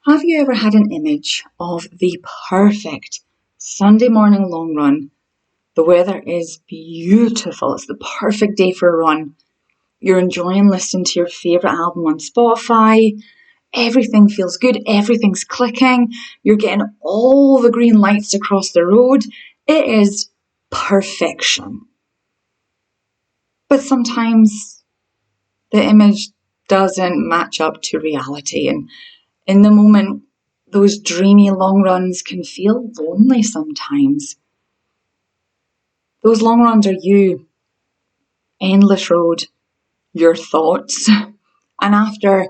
Have you ever had an image of the perfect Sunday morning long run? The weather is beautiful. It's the perfect day for a run. You're enjoying listening to your favourite album on Spotify. Everything feels good. Everything's clicking. You're getting all the green lights across the road. It is perfection. But sometimes the image doesn't match up to reality, and in the moment, those dreamy long runs can feel lonely sometimes. Those long runs are you, endless road, your thoughts. And after,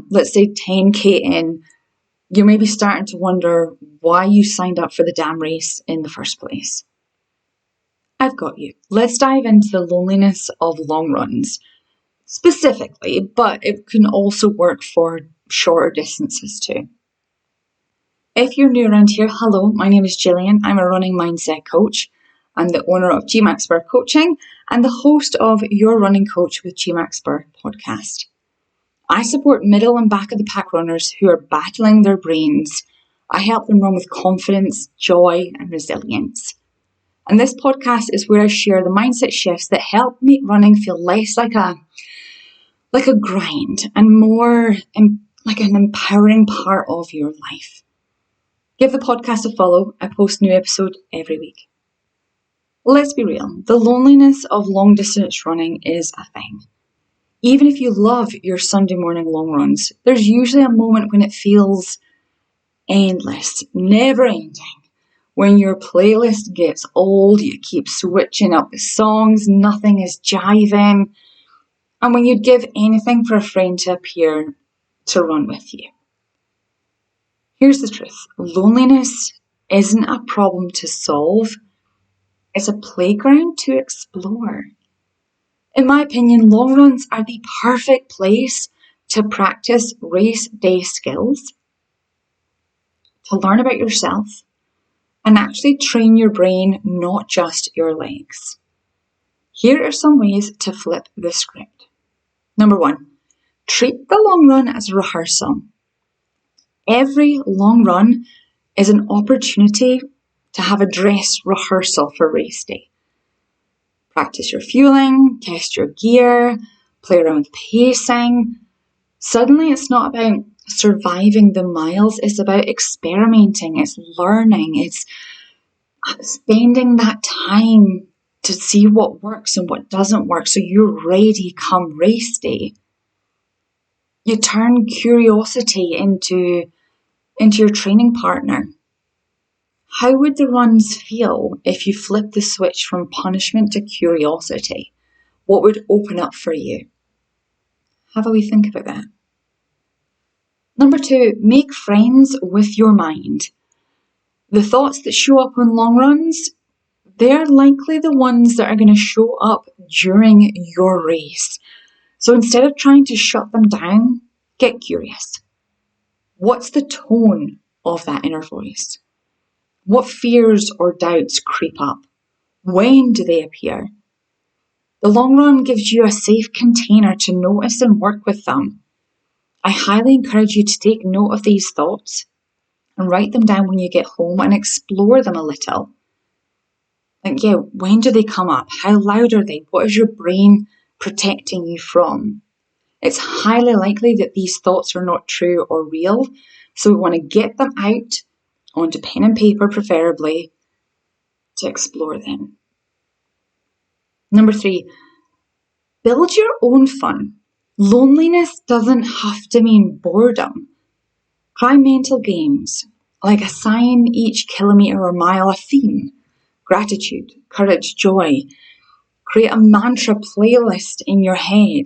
let's say 10k in, you may be starting to wonder why you signed up for the damn race in the first place. I've got you. Let's dive into the loneliness of long runs specifically, but it can also work for shorter distances too. If you're new around here, hello, my name is Gillian. I'm a running mindset coach. I'm the owner of GMacSpurr Coaching and the host of Your Running Coach with GMacSpurr podcast. I support middle and back of the pack runners who are battling their brains. I help them run with confidence, joy, and resilience. And this podcast is where I share the mindset shifts that help make running feel less like a grind and more like an empowering part of your life. Give the podcast a follow. I post new episodes every week. Let's be real. The loneliness of long distance running is a thing. Even if you love your Sunday morning long runs, there's usually a moment when it feels endless, never ending. When your playlist gets old, you keep switching up the songs, nothing is jiving, and when you'd give anything for a friend to appear to run with you. Here's the truth. Loneliness isn't a problem to solve. It's a playground to explore. In my opinion, long runs are the perfect place to practice race day skills, to learn about yourself, and actually train your brain, not just your legs. Here are some ways to flip the script. Number 1, treat the long run as a rehearsal. Every long run is an opportunity to have a dress rehearsal for race day. Practice your fueling, test your gear, play around with pacing. Suddenly it's not about surviving the miles, it's about experimenting, it's learning, it's spending that time to see what works and what doesn't work so you're ready come race day. You turn curiosity into your training partner. How would the runs feel if you flipped the switch from punishment to curiosity? What would open up for you? Have a wee think about that. Number 2, make friends with your mind. The thoughts that show up on long runs, they're likely the ones that are going to show up during your race. So instead of trying to shut them down, get curious. What's the tone of that inner voice? What fears or doubts creep up? When do they appear? The long run gives you a safe container to notice and work with them. I highly encourage you to take note of these thoughts and write them down when you get home and explore them a little. When do they come up? How loud are they? What is your brain protecting you from? It's highly likely that these thoughts are not true or real, so we want to get them out onto pen and paper, preferably, to explore them. Number 3, build your own fun. Loneliness doesn't have to mean boredom. Try mental games, like assign each kilometer or mile a theme. Gratitude, courage, joy. Create a mantra playlist in your head.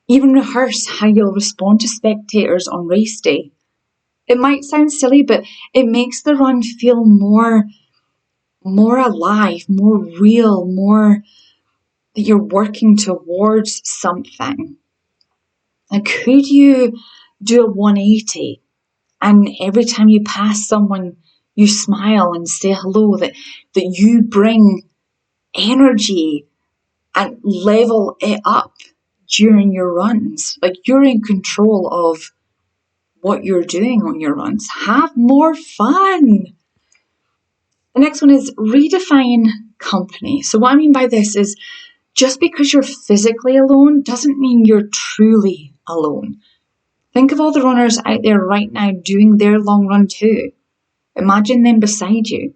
Even rehearse how you'll respond to spectators on race day. It might sound silly, but it makes the run feel more alive, more real, more that you're working towards something. And could you do a 180 and every time you pass someone, you smile and say hello, that you bring energy and level it up during your runs? Like, you're in control of what you're doing on your runs. Have more fun. The next one is redefine company. So what I mean by this is just because you're physically alone doesn't mean you're truly alone. Think of all the runners out there right now doing their long run too. Imagine them beside you.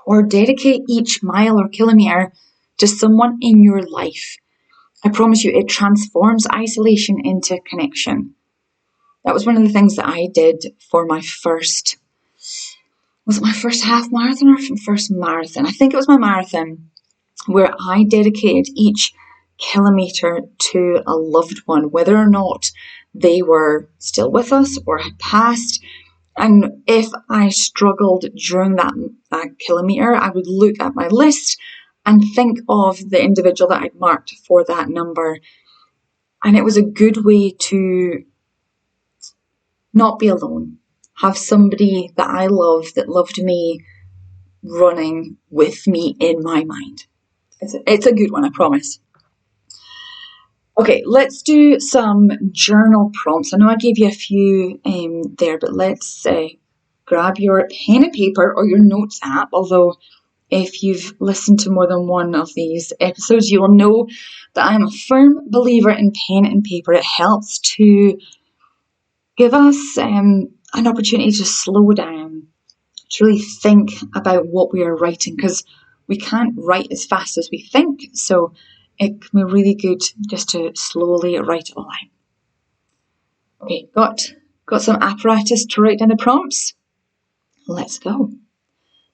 Or dedicate each mile or kilometer to someone in your life. I promise you, it transforms isolation into connection. That was one of the things that I did for my first, was it my first half marathon or first marathon? I think it was my marathon, where I dedicated each kilometer to a loved one, whether or not they were still with us or had passed. And if I struggled during that kilometer, I would look at my list and think of the individual that I'd marked for that number. And it was a good way to not be alone, have somebody that I love, that loved me, running with me in my mind. It's a good one, I promise. Okay, let's do some journal prompts. I know I gave you a few there, but let's grab your pen and paper or your notes app. Although if you've listened to more than one of these episodes, you will know that I'm a firm believer in pen and paper. It helps to give us an opportunity to slow down, to really think about what we are writing, because we can't write as fast as we think. So it can be really good just to slowly write it all out. Okay, got some apparatus to write down the prompts? Let's go.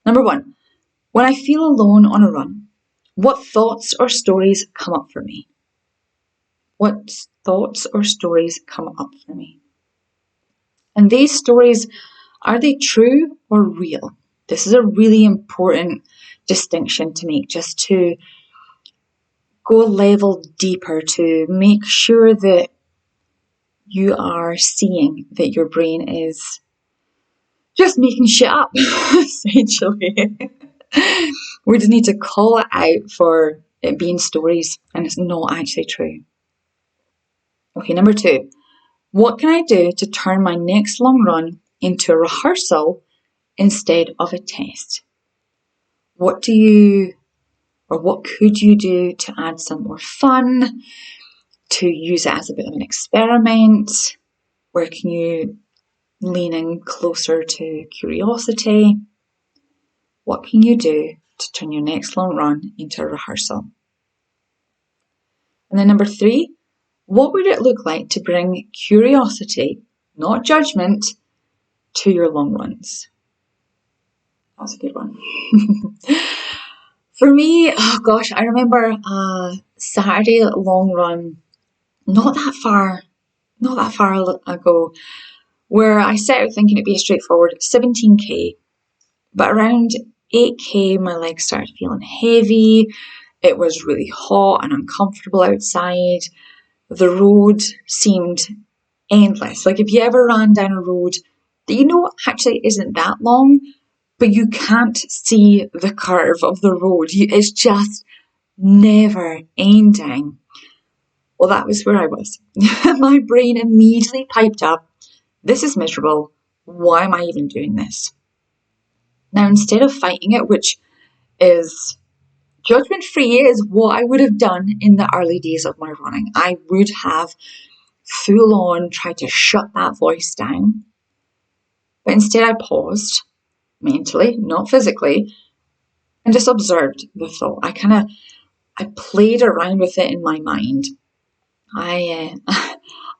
Number 1, when I feel alone on a run, what thoughts or stories come up for me? What thoughts or stories come up for me? And these stories, are they true or real? This is a really important distinction to make, just to go a level deeper, to make sure that you are seeing that your brain is just making shit up, essentially. We just need to call it out for it being stories and it's not actually true. Okay, number 2. What can I do to turn my next long run into a rehearsal instead of a test? What could you do to add some more fun, to use it as a bit of an experiment? Where can you lean in closer to curiosity? What can you do to turn your next long run into a rehearsal? And then number 3, what would it look like to bring curiosity, not judgment, to your long runs? That's a good one. For me, oh gosh, I remember a Saturday long run not that far ago, where I set out thinking it'd be a straightforward 17k, but around 8k my legs started feeling heavy. It was really hot and uncomfortable outside. The road seemed endless. Like if you ever ran down a road that you know actually isn't that long, but you can't see the curve of the road. It's just never ending. Well, that was where I was. My brain immediately piped up, this is miserable. Why am I even doing this? Now, instead of fighting it, which is judgment-free, is what I would have done in the early days of my running, I would have full on tried to shut that voice down. But instead I paused, mentally, not physically, and just observed the thought. I played around with it in my mind. I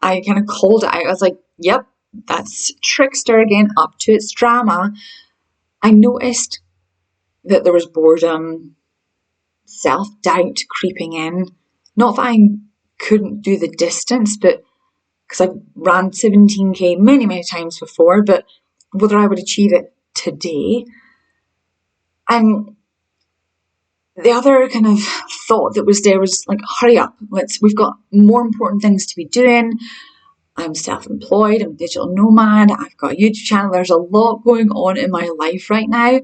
kind of called it out. I was like, yep, that's Trickster again, up to its drama. I noticed that there was boredom, self-doubt creeping in. Not that I couldn't do the distance, but because I've ran 17k many, many times before, but whether I would achieve it today. And the other kind of thought that was there was like, hurry up, we've got more important things to be doing. I'm self-employed, I'm a digital nomad, I've got a YouTube channel, there's a lot going on in my life right now.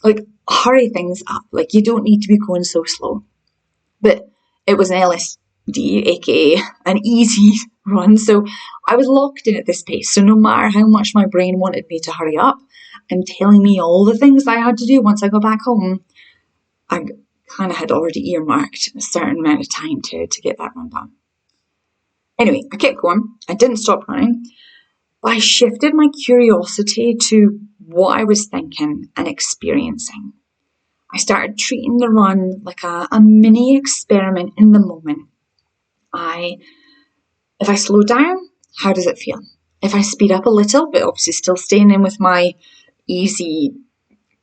Like, hurry things up, like you don't need to be going so slow. But it was an aka an easy run. So I was locked in at this pace. So no matter how much my brain wanted me to hurry up and telling me all the things I had to do once I got back home, I kind of had already earmarked a certain amount of time to get that run done. Anyway, I kept going. I didn't stop running. But I shifted my curiosity to what I was thinking and experiencing. I started treating the run like a mini experiment in the moment. If I slow down, how does it feel? If I speed up a little, but obviously still staying in with my easy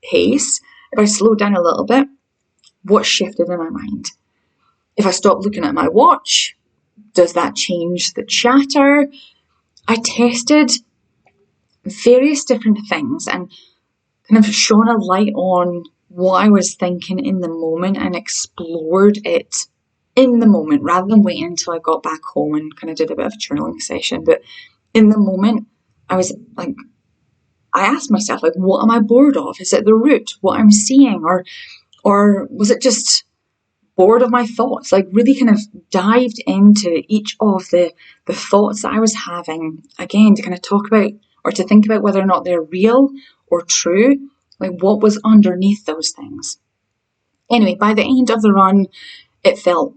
pace, if I slow down a little bit, what shifted in my mind? If I stop looking at my watch, does that change the chatter? I tested various different things and kind of shone a light on what I was thinking in the moment and explored it in the moment rather than waiting until I got back home and kind of did a bit of a journaling session. But in the moment, I was like, I asked myself, like, what am I bored of? Is it the route, what I'm seeing, or was it just bored of my thoughts? Like, really kind of dived into each of the thoughts that I was having, again, to kind of talk about or to think about whether or not they're real or true, like what was underneath those things. Anyway, by the end of the run, it felt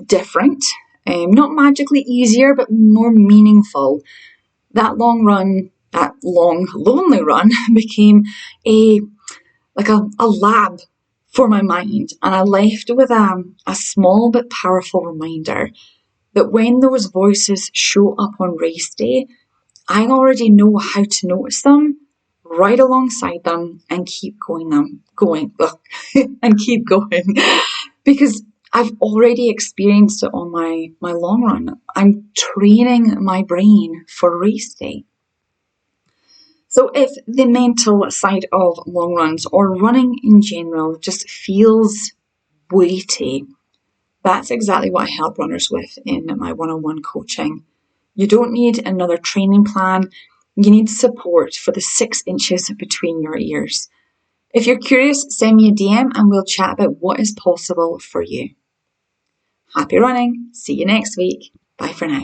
different, not magically easier, but more meaningful. That long, lonely run became a lab for my mind, and I left with a small but powerful reminder that when those voices show up on race day, I already know how to notice them, right alongside them, and keep going, and keep going, because I've already experienced it on my long run. I'm training my brain for race day. So if the mental side of long runs or running in general just feels weighty, that's exactly what I help runners with in my one-on-one coaching. You don't need another training plan. You need support for the 6 inches between your ears. If you're curious, send me a DM and we'll chat about what is possible for you. Happy running. See you next week. Bye for now.